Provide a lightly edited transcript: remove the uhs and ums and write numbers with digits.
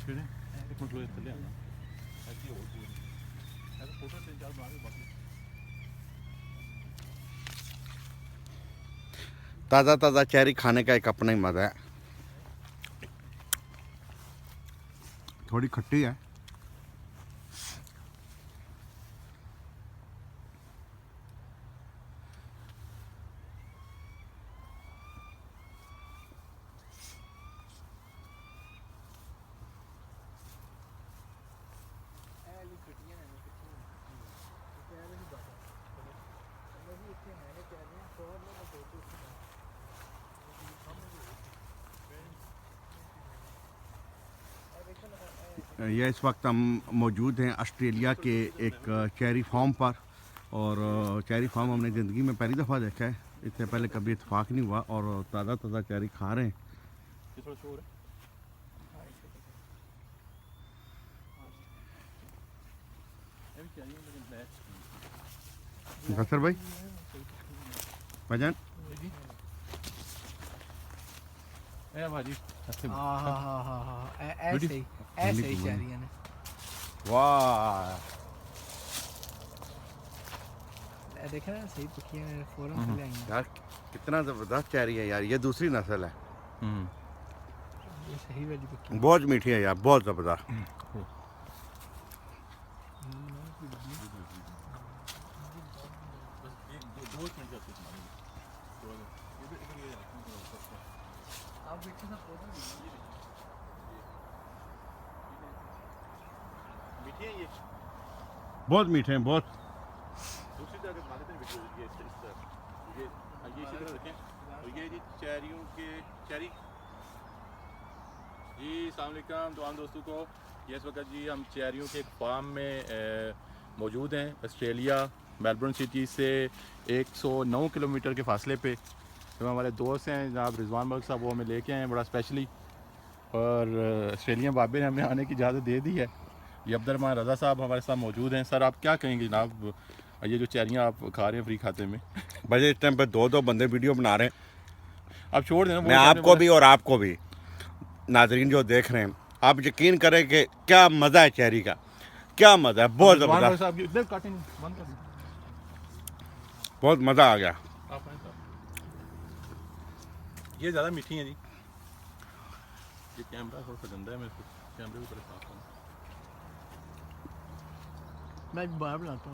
ਕਿਹੜੇ ਇੱਕ ਮਿੰਟ ਲੋਏ ਥੱਲੇ ਆਣਾ ਐਸੀ ਹੋਰ ਪੂਰੀ ਇਹ ਤਾਂ ਫੋਟੋ ਤਿੰਨ ਚਾਰ ਬਣਾ ਕੇ ਬਾਕੀ ताज़ा ताज़ा चेरी खाने का एक अपना ही मज़ा है। थोड़ी खट्टी है। ये इस वक्त हम मौजूद हैं ऑस्ट्रेलिया के एक चेरी फार्म पर, और चेरी फार्म हमने ज़िंदगी में पहली दफ़ा देखा है। इससे पहले कभी इत्तेफाक नहीं हुआ, और ताज़ा ताज़ा चेरी खा रहे हैं। बसर भाई भाईजान भाजी ऐसे ही चेरियां ने। वाह देखा ना सही पकियां ने फौरन ले आई यार, कितना ज़बरदस्त चेरी है यार। ये दूसरी नस्ल है। ये सही वाली पकी बहुत मीठी है यार, बहुत ज़बरदस्त। मीठी है ये बहुत मीठे हैं, बहुत। दूसरी तरह बना देते हैं वीडियो ये इस तरह ये इसी तरह रखें। और ये जी चेरियों के चेरी जी अस्सलाम वालेकुम तमाम दोस्तों को। ये इस वक्त जी हम चेरियों के एक फार्म में मौजूद हैं ऑस्ट्रेलिया मेलबर्न सिटी से 109 किलोमीटर के फासले पे। जो हमारे दोस्त हैं जनाब रिजवान मलिक साहब, वो हमें लेके आए हैं बड़ा स्पेशली, और ऑस्ट्रेलियन बाबे ने हमें आने की इजाज़त दे दी है। ये अब्दुर्रहमान रज़ा साहब हमारे साथ मौजूद हैं। सर आप क्या कहेंगे जनाब, ये जो चेरियाँ आप खा रहे हैं फ्री खाते में? भाई इस टाइम पे दो बंदे वीडियो बना रहे हैं। आप छोड़ देना, मैं आपको भी और आपको भी, नाजरीन जो देख रहे हैं, आप यकीन करें कि क्या मज़ा है चेरी का, क्या मज़ा है। बहुत ज़बरदस्त, बहुत मज़ा आ गया। ये ज़्यादा मीठी है जी। ये कैमरा थोड़ा सा गंदा है, मैं कैमरे को थोड़ा साफ करूँ। मैं बाहर बनाता हूँ।